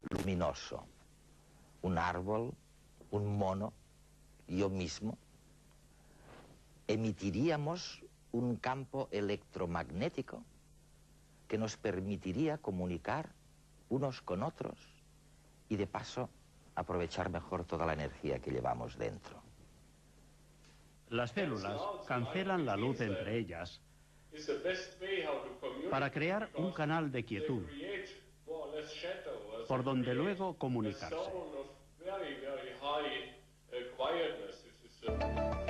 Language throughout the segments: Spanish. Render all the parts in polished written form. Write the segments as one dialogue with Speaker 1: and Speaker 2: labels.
Speaker 1: luminoso, un árbol, un mono, yo mismo, emitiríamos un campo electromagnético que nos permitiría comunicar unos con otros y de paso aprovechar mejor toda la energía que llevamos dentro.
Speaker 2: Las células cancelan la luz entre ellas para crear un canal de quietud por donde luego comunicarse.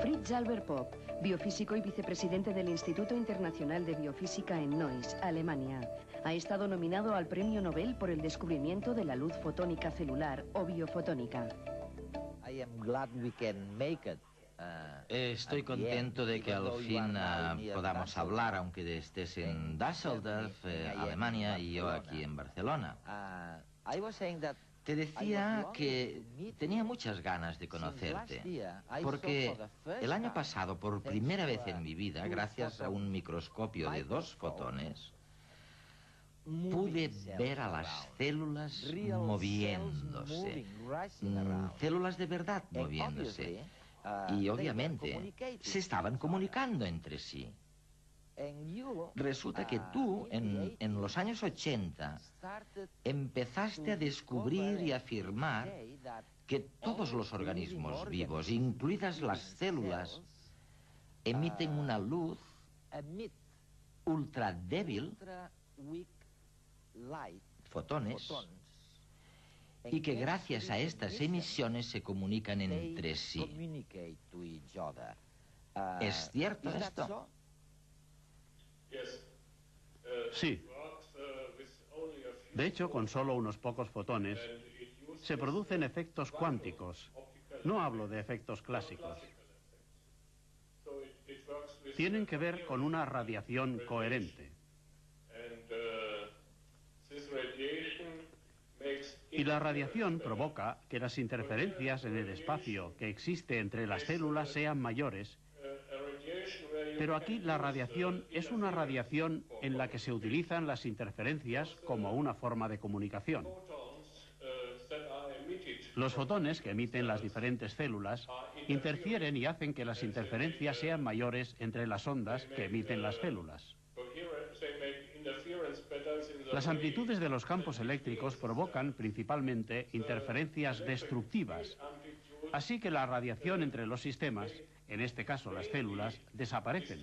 Speaker 3: Fritz Albert Popp, biofísico y vicepresidente del Instituto Internacional de Biofísica en Neuss, Alemania, ha estado nominado al Premio Nobel por el descubrimiento de la luz fotónica celular o biofotónica.
Speaker 1: Estoy contento de que al fin podamos hablar, aunque estés en Düsseldorf, Alemania, y yo aquí en Barcelona. Te decía que tenía muchas ganas de conocerte, porque el año pasado, por primera vez en mi vida, gracias a un microscopio de 2 fotones, pude ver a las células moviéndose, células de verdad moviéndose, y obviamente se estaban comunicando entre sí. Resulta que tú, en los años 80, empezaste a descubrir y afirmar que todos los organismos vivos, incluidas las células, emiten una luz ultra débil, fotones, y que gracias a estas emisiones se comunican entre sí. ¿Es cierto esto?
Speaker 2: Sí. De hecho, con solo unos pocos fotones se producen efectos cuánticos. No hablo de efectos clásicos. Tienen que ver con una radiación coherente. Y la radiación provoca que las interferencias en el espacio que existe entre las células sean mayores. Pero aquí la radiación es una radiación en la que se utilizan las interferencias como una forma de comunicación. Los fotones que emiten las diferentes células interfieren y hacen que las interferencias sean mayores entre las ondas que emiten las células. Las amplitudes de los campos eléctricos provocan principalmente interferencias destructivas, así que la radiación entre los sistemas, en este caso las células, desaparecen,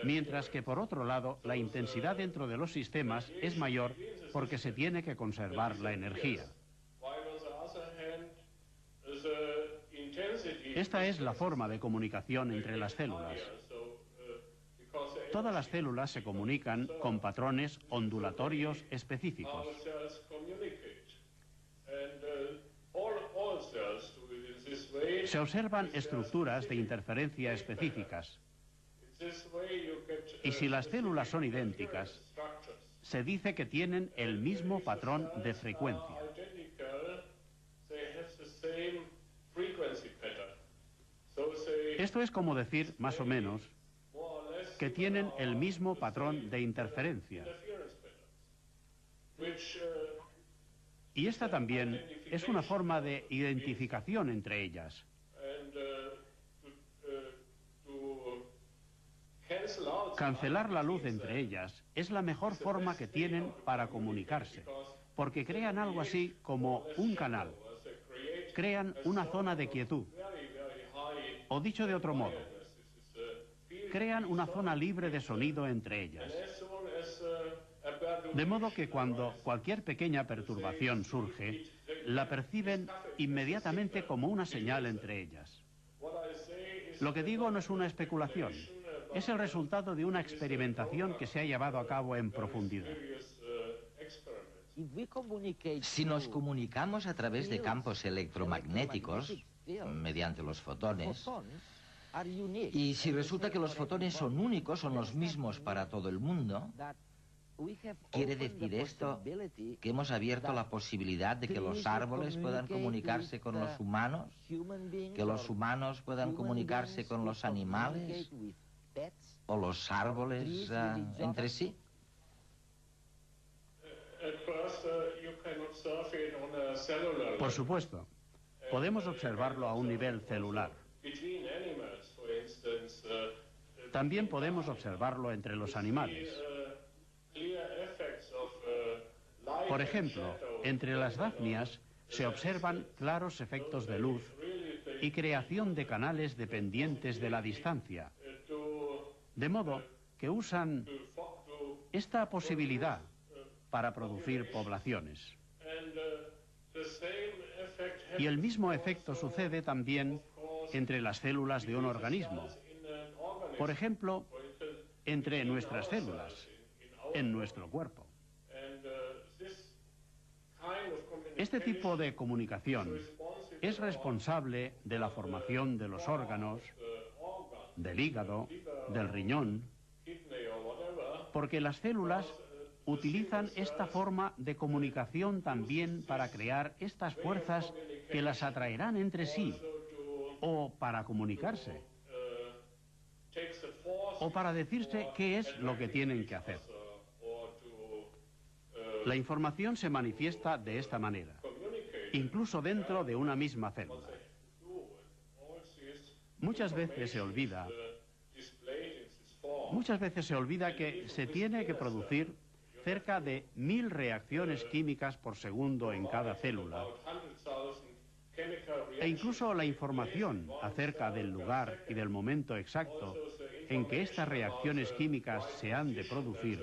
Speaker 2: mientras que por otro lado la intensidad dentro de los sistemas es mayor porque se tiene que conservar la energía. Esta es la forma de comunicación entre las células. Todas las células se comunican con patrones ondulatorios específicos. Se observan estructuras de interferencia específicas. Y si las células son idénticas, se dice que tienen el mismo patrón de frecuencia. Esto es como decir, más o menos, que tienen el mismo patrón de interferencia. Y esta también es una forma de identificación entre ellas. Cancelar la luz entre ellas es la mejor forma que tienen para comunicarse, porque crean algo así como un canal. Crean una zona de quietud. O dicho de otro modo, crean una zona libre de sonido entre ellas. De modo que cuando cualquier pequeña perturbación surge, la perciben inmediatamente como una señal entre ellas. Lo que digo no es una especulación, es el resultado de una experimentación que se ha llevado a cabo en profundidad.
Speaker 1: Si nos comunicamos a través de campos electromagnéticos, mediante los fotones, y si resulta que los fotones son únicos, son los mismos para todo el mundo, ¿quiere decir esto que hemos abierto la posibilidad de que los árboles puedan comunicarse con los humanos? ¿Que los humanos puedan comunicarse con los animales? ¿O los árboles entre sí?
Speaker 2: Por supuesto, podemos observarlo a un nivel celular. También podemos observarlo entre los animales. Por ejemplo, entre las dafnias se observan claros efectos de luz y creación de canales dependientes de la distancia, de modo que usan esta posibilidad para producir poblaciones. Y el mismo efecto sucede también entre las células de un organismo. Por ejemplo, entre nuestras células, en nuestro cuerpo. Este tipo de comunicación es responsable de la formación de los órganos, del hígado, del riñón, porque las células utilizan esta forma de comunicación también para crear estas fuerzas que las atraerán entre sí, o para comunicarse, o para decirse qué es lo que tienen que hacer. La información se manifiesta de esta manera, incluso dentro de una misma célula. Muchas veces se olvida que se tiene que producir cerca de 1000 reacciones químicas por segundo en cada célula. E incluso la información acerca del lugar y del momento exacto en que estas reacciones químicas se han de producir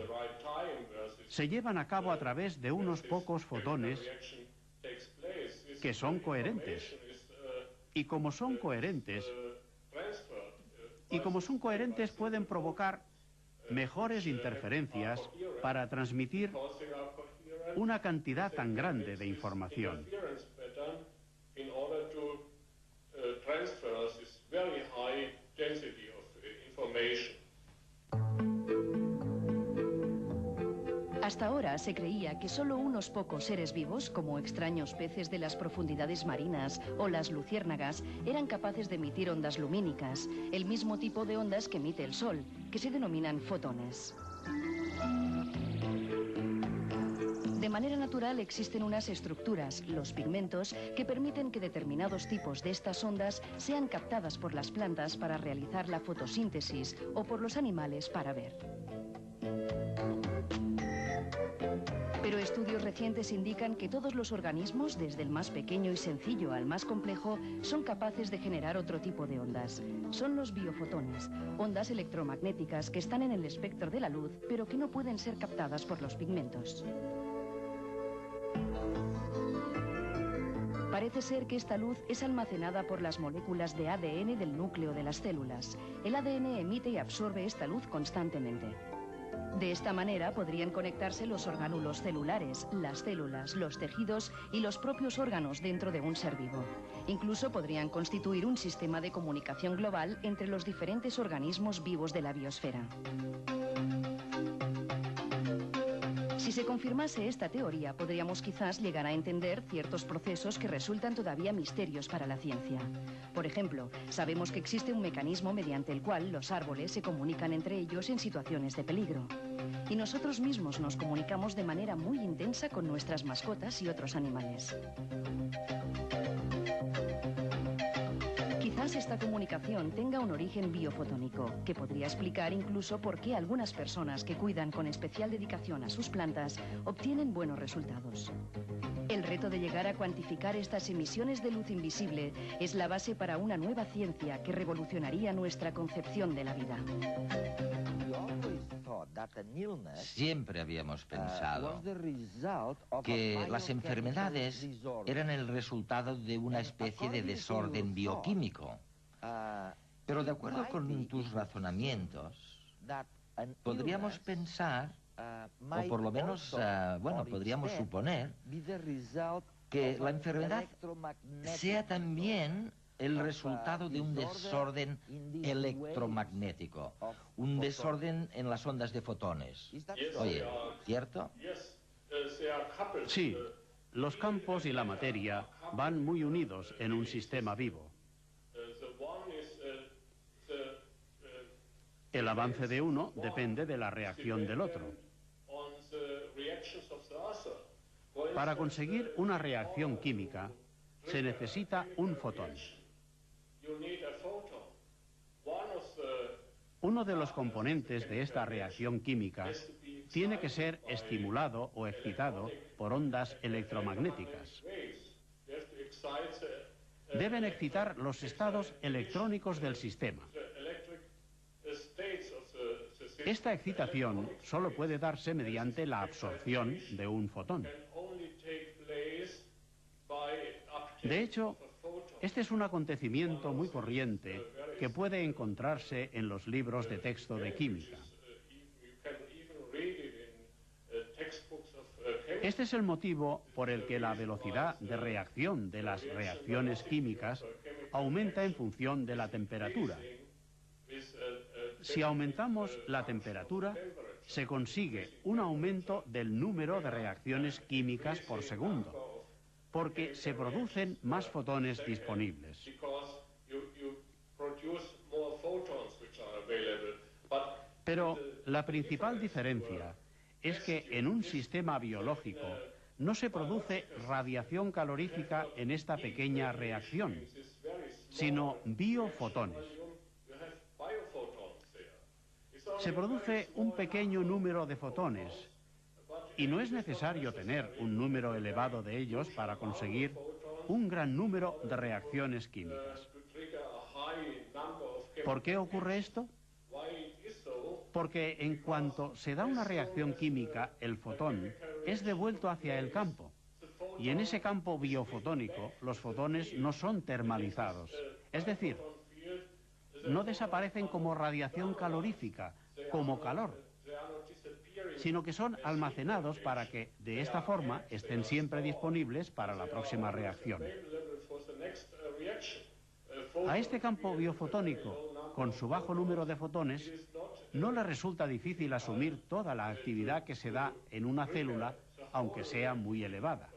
Speaker 2: se llevan a cabo a través de unos pocos fotones que son coherentes. Y como son coherentes pueden provocar mejores interferencias para transmitir una cantidad tan grande de información.
Speaker 3: Hasta ahora se creía que solo unos pocos seres vivos, como extraños peces de las profundidades marinas o las luciérnagas, eran capaces de emitir ondas lumínicas, el mismo tipo de ondas que emite el Sol, que se denominan fotones. De manera natural existen unas estructuras, los pigmentos, que permiten que determinados tipos de estas ondas sean captadas por las plantas para realizar la fotosíntesis o por los animales para ver. Pero estudios recientes indican que todos los organismos, desde el más pequeño y sencillo al más complejo, son capaces de generar otro tipo de ondas. Son los biofotones, ondas electromagnéticas que están en el espectro de la luz, pero que no pueden ser captadas por los pigmentos. Parece ser que esta luz es almacenada por las moléculas de ADN del núcleo de las células. El ADN emite y absorbe esta luz constantemente. De esta manera podrían conectarse los orgánulos celulares, las células, los tejidos y los propios órganos dentro de un ser vivo. Incluso podrían constituir un sistema de comunicación global entre los diferentes organismos vivos de la biosfera. Si se confirmase esta teoría, podríamos quizás llegar a entender ciertos procesos que resultan todavía misterios para la ciencia. Por ejemplo, sabemos que existe un mecanismo mediante el cual los árboles se comunican entre ellos en situaciones de peligro. Y nosotros mismos nos comunicamos de manera muy intensa con nuestras mascotas y otros animales. Quizás esta comunicación tenga un origen biofotónico, que podría explicar incluso por qué algunas personas que cuidan con especial dedicación a sus plantas obtienen buenos resultados. El reto de llegar a cuantificar estas emisiones de luz invisible es la base para una nueva ciencia que revolucionaría nuestra concepción de la vida.
Speaker 1: Siempre habíamos pensado que las enfermedades eran el resultado de una especie de desorden bioquímico. Pero de acuerdo con tus razonamientos, podríamos pensar, o por lo menos, podríamos suponer, que la enfermedad sea también el resultado de un desorden electromagnético, un desorden en las ondas de fotones. Oye, ¿cierto?
Speaker 2: Sí, los campos y la materia van muy unidos en un sistema vivo. El avance de uno depende de la reacción del otro. Para conseguir una reacción química, se necesita un fotón. Uno de los componentes de esta reacción química tiene que ser estimulado o excitado por ondas electromagnéticas. Deben excitar los estados electrónicos del sistema. Esta excitación solo puede darse mediante la absorción de un fotón. De hecho, este es un acontecimiento muy corriente que puede encontrarse en los libros de texto de química. Este es el motivo por el que la velocidad de reacción de las reacciones químicas aumenta en función de la temperatura. Si aumentamos la temperatura, se consigue un aumento del número de reacciones químicas por segundo, porque se producen más fotones disponibles. Pero la principal diferencia es que en un sistema biológico no se produce radiación calorífica en esta pequeña reacción, sino biofotones. Se produce un pequeño número de fotones y no es necesario tener un número elevado de ellos para conseguir un gran número de reacciones químicas. ¿Por qué ocurre esto? Porque en cuanto se da una reacción química, el fotón es devuelto hacia el campo. Y en ese campo biofotónico, los fotones no son termalizados. Es decir, no desaparecen como radiación calorífica, como calor, sino que son almacenados para que, de esta forma, estén siempre disponibles para la próxima reacción. A este campo biofotónico, con su bajo número de fotones, no le resulta difícil asumir toda la actividad que se da en una célula, aunque sea muy elevada.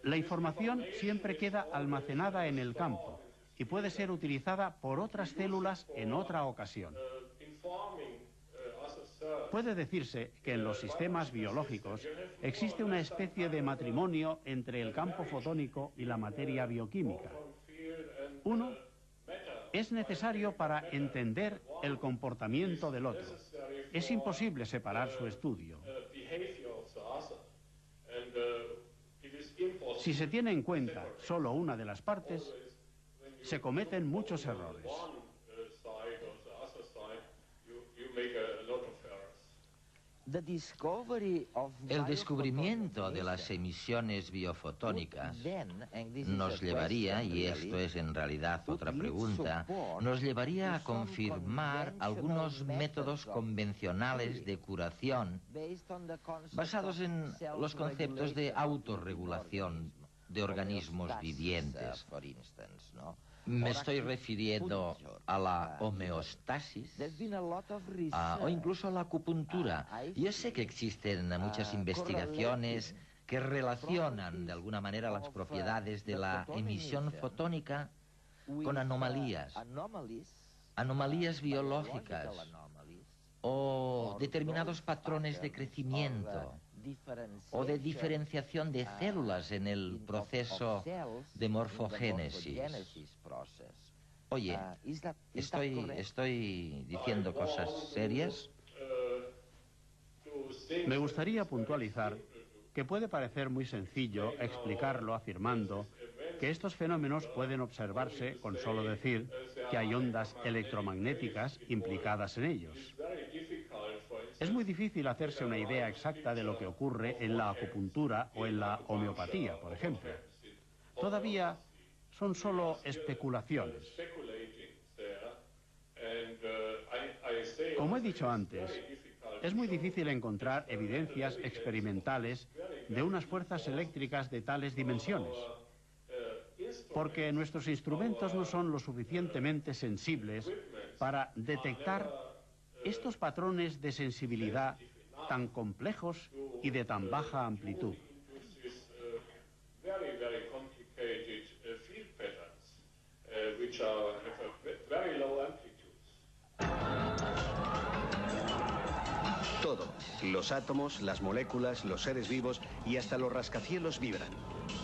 Speaker 2: La información siempre queda almacenada en el campo y puede ser utilizada por otras células en otra ocasión. Puede decirse que en los sistemas biológicos existe una especie de matrimonio entre el campo fotónico y la materia bioquímica. Uno es necesario para entender el comportamiento del otro. Es imposible separar su estudio. Si se tiene en cuenta solo una de las partes, se cometen muchos errores.
Speaker 1: El descubrimiento de las emisiones biofotónicas nos llevaría, y esto es en realidad otra pregunta, nos llevaría a confirmar algunos métodos convencionales de curación basados en los conceptos de autorregulación de organismos vivientes. Me estoy refiriendo a la homeostasis o incluso a la acupuntura. Yo sé que existen muchas investigaciones que relacionan de alguna manera las propiedades de la emisión fotónica con anomalías biológicas o determinados patrones de crecimiento o de diferenciación de células en el proceso de morfogénesis. Oye, ¿estoy diciendo cosas serias?
Speaker 2: Me gustaría puntualizar que puede parecer muy sencillo explicarlo afirmando que estos fenómenos pueden observarse con solo decir que hay ondas electromagnéticas implicadas en ellos. Es muy difícil hacerse una idea exacta de lo que ocurre en la acupuntura o en la homeopatía, por ejemplo. Todavía son solo especulaciones. Como he dicho antes, es muy difícil encontrar evidencias experimentales de unas fuerzas eléctricas de tales dimensiones, porque nuestros instrumentos no son lo suficientemente sensibles para detectar estos patrones de sensibilidad tan complejos y de tan baja amplitud.
Speaker 4: Todo, los átomos, las moléculas, los seres vivos y hasta los rascacielos vibran.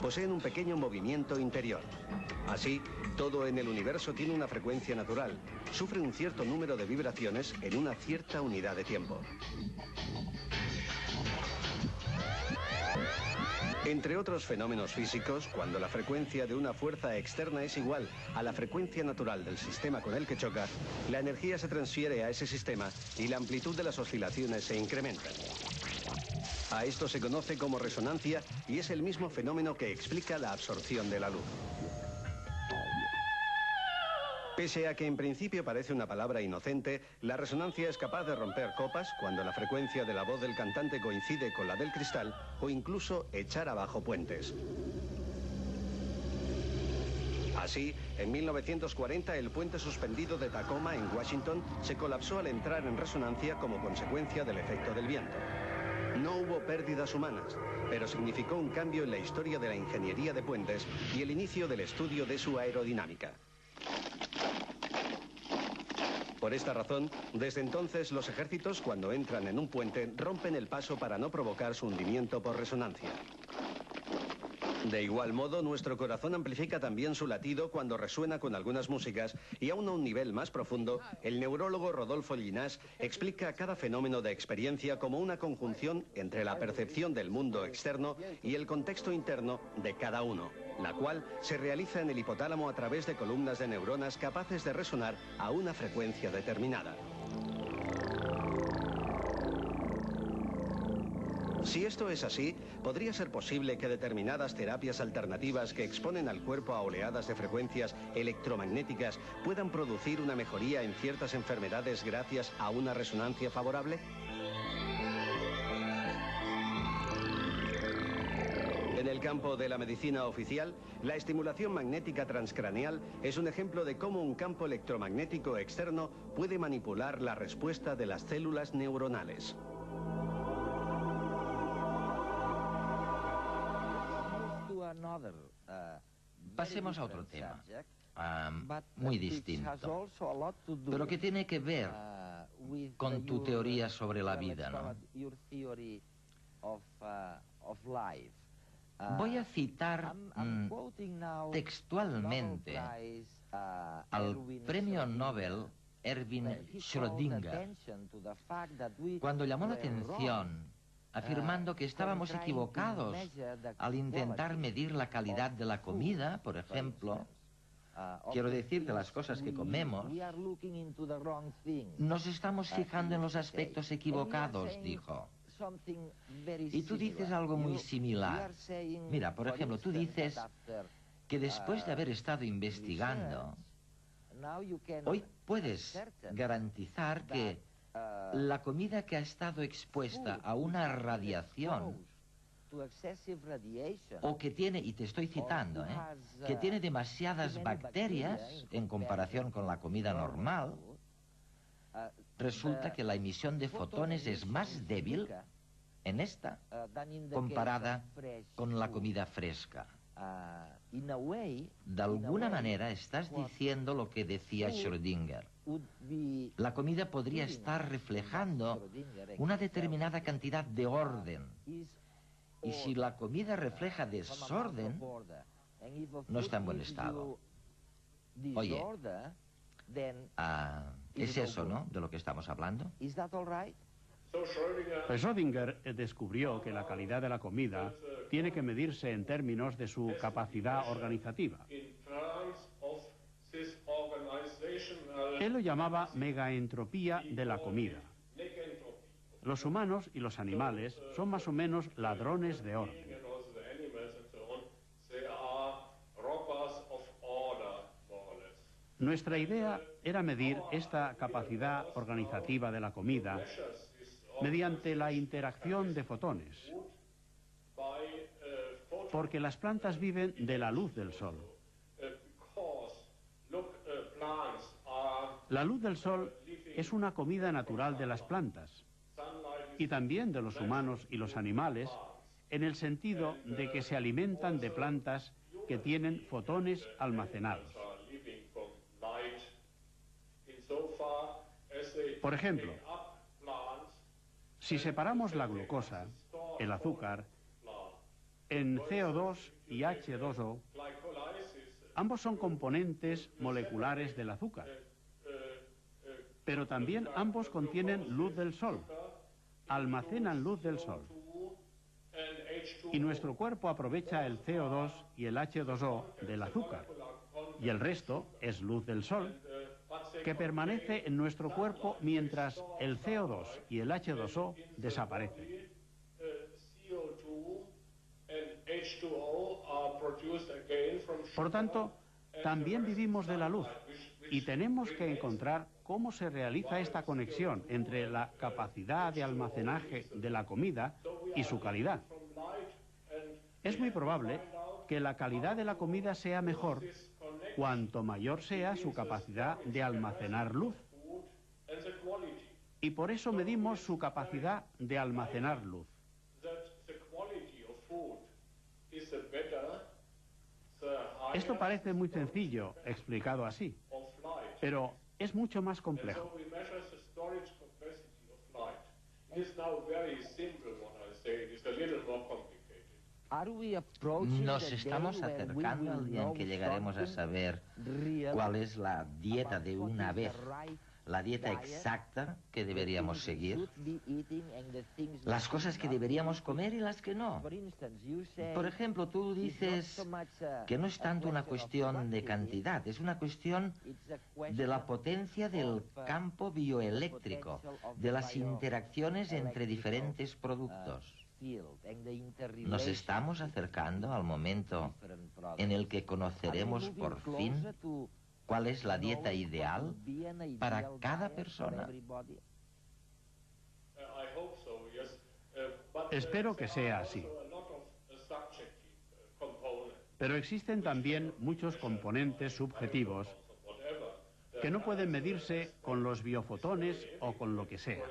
Speaker 4: Poseen un pequeño movimiento interior. Así, todo en el universo tiene una frecuencia natural. Sufre un cierto número de vibraciones en una cierta unidad de tiempo. Entre otros fenómenos físicos, cuando la frecuencia de una fuerza externa es igual a la frecuencia natural del sistema con el que choca, la energía se transfiere a ese sistema y la amplitud de las oscilaciones se incrementa. A esto se conoce como resonancia y es el mismo fenómeno que explica la absorción de la luz. Pese a que en principio parece una palabra inocente, la resonancia es capaz de romper copas cuando la frecuencia de la voz del cantante coincide con la del cristal o incluso echar abajo puentes. Así, en 1940 el puente suspendido de Tacoma en Washington se colapsó al entrar en resonancia como consecuencia del efecto del viento. No hubo pérdidas humanas, pero significó un cambio en la historia de la ingeniería de puentes y el inicio del estudio de su aerodinámica. Por esta razón, desde entonces los ejércitos, cuando entran en un puente, rompen el paso para no provocar su hundimiento por resonancia. De igual modo, nuestro corazón amplifica también su latido cuando resuena con algunas músicas y aún a un nivel más profundo, el neurólogo Rodolfo Llinás explica cada fenómeno de experiencia como una conjunción entre la percepción del mundo externo y el contexto interno de cada uno, la cual se realiza en el hipotálamo a través de columnas de neuronas capaces de resonar a una frecuencia determinada. Si esto es así, podría ser posible que determinadas terapias alternativas que exponen al cuerpo a oleadas de frecuencias electromagnéticas puedan producir una mejoría en ciertas enfermedades gracias a una resonancia favorable. En el campo de la medicina oficial, la estimulación magnética transcraneal es un ejemplo de cómo un campo electromagnético externo puede manipular la respuesta de las células neuronales.
Speaker 1: Pasemos a otro tema, muy distinto, pero que tiene que ver con tu teoría sobre la vida, ¿no? Voy a citar textualmente al premio Nobel Erwin Schrödinger, cuando llamó la atención afirmando que estábamos equivocados al intentar medir la calidad de la comida, por ejemplo. Quiero decir, de las cosas que comemos, nos estamos fijando en los aspectos equivocados, dijo. Y tú dices algo muy similar. Mira, por ejemplo, tú dices que después de haber estado investigando, hoy puedes garantizar que la comida que ha estado expuesta a una radiación o que tiene, y te estoy citando, que tiene demasiadas bacterias en comparación con la comida normal, resulta que la emisión de fotones es más débil en esta comparada con la comida fresca. De alguna manera estás diciendo lo que decía Schrödinger. La comida podría estar reflejando una determinada cantidad de orden. Y si la comida refleja desorden, no está en buen estado. Oye, es eso, ¿no?, de lo que estamos hablando.
Speaker 2: Schrödinger descubrió que la calidad de la comida tiene que medirse en términos de su capacidad organizativa. Él lo llamaba megaentropía de la comida. Los humanos y los animales son más o menos ladrones de orden. Nuestra idea era medir esta capacidad organizativa de la comida mediante la interacción de fotones, porque las plantas viven de la luz del sol. La luz del sol es una comida natural de las plantas y también de los humanos y los animales, en el sentido de que se alimentan de plantas que tienen fotones almacenados. Por ejemplo, Si separamos la glucosa, el azúcar, en CO2 y H2O, ambos son componentes moleculares del azúcar, pero también ambos contienen luz del sol, almacenan luz del sol. Y nuestro cuerpo aprovecha el CO2 y el H2O del azúcar, y el resto es luz del sol, que permanece en nuestro cuerpo mientras el CO2 y el H2O desaparecen. Por tanto, también vivimos de la luz y tenemos que encontrar cómo se realiza esta conexión entre la capacidad de almacenaje de la comida y su calidad. Es muy probable que la calidad de la comida sea mejor cuanto mayor sea su capacidad de almacenar luz. Y por eso medimos su capacidad de almacenar luz. Esto parece muy sencillo, explicado así, pero es mucho más complejo.
Speaker 1: Nos estamos acercando al día en que llegaremos a saber cuál es la dieta de una vez, la dieta exacta que deberíamos seguir, las cosas que deberíamos comer y las que no. Por ejemplo, tú dices que no es tanto una cuestión de cantidad, es una cuestión de la potencia del campo bioeléctrico, de las interacciones entre diferentes productos. Nos estamos acercando al momento en el que conoceremos por fin cuál es la dieta ideal para cada persona.
Speaker 2: Espero que sea así. Pero existen también muchos componentes subjetivos que no pueden medirse con los biofotones o con lo que sea.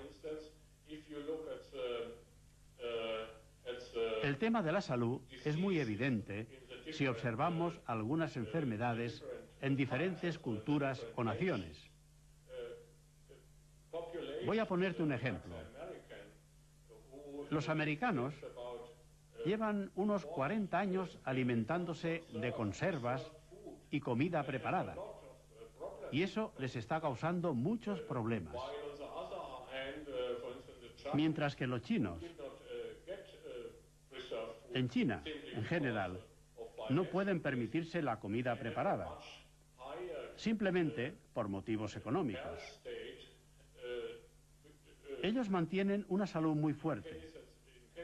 Speaker 2: El tema de la salud es muy evidente si observamos algunas enfermedades en diferentes culturas o naciones. Voy a ponerte un ejemplo. Los americanos llevan unos 40 años alimentándose de conservas y comida preparada, y eso les está causando muchos problemas. Mientras que los chinos, en China, en general, no pueden permitirse la comida preparada, simplemente por motivos económicos. Ellos mantienen una salud muy fuerte,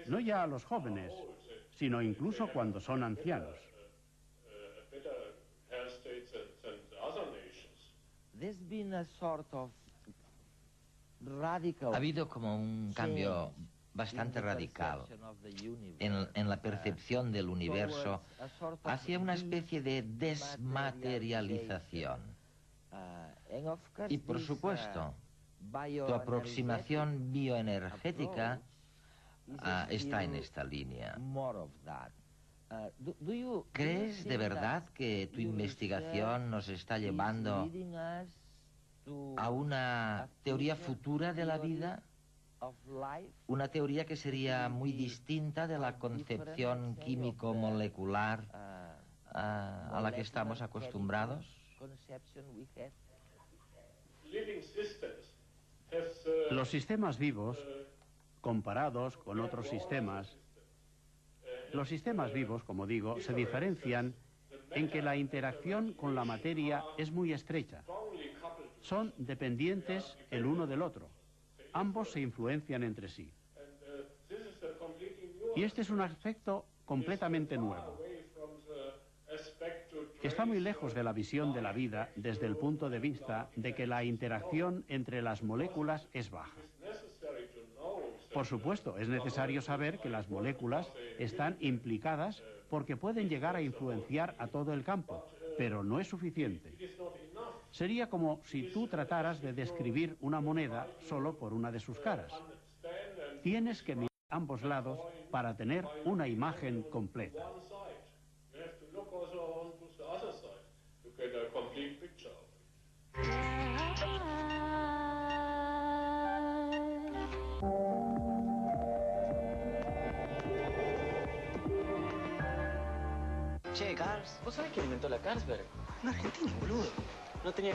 Speaker 2: no ya a los jóvenes, sino incluso cuando son ancianos.
Speaker 1: Ha habido como un cambio bastante radical en la percepción del universo hacia una especie de desmaterialización. Y por supuesto, tu aproximación bioenergética está en esta línea. ¿Crees de verdad que tu investigación nos está llevando a una teoría futura de la vida? Una teoría que sería muy distinta de la concepción químico-molecular a la que estamos acostumbrados.
Speaker 2: Los sistemas vivos, comparados con otros sistemas, los sistemas vivos, como digo, se diferencian en que la interacción con la materia es muy estrecha. Son dependientes el uno del otro. Ambos se influencian entre sí. Y este es un aspecto completamente nuevo. Está muy lejos de la visión de la vida desde el punto de vista de que la interacción entre las moléculas es baja. Por supuesto, es necesario saber que las moléculas están implicadas porque pueden llegar a influenciar a todo el campo, pero no es suficiente. Sería como si tú trataras de describir una moneda solo por una de sus caras. Tienes que mirar ambos lados para tener una imagen completa.
Speaker 5: Che, Cars.
Speaker 6: ¿Vos sabés quién inventó la Carlsberg?
Speaker 5: Un argentino, boludo.
Speaker 6: No tenía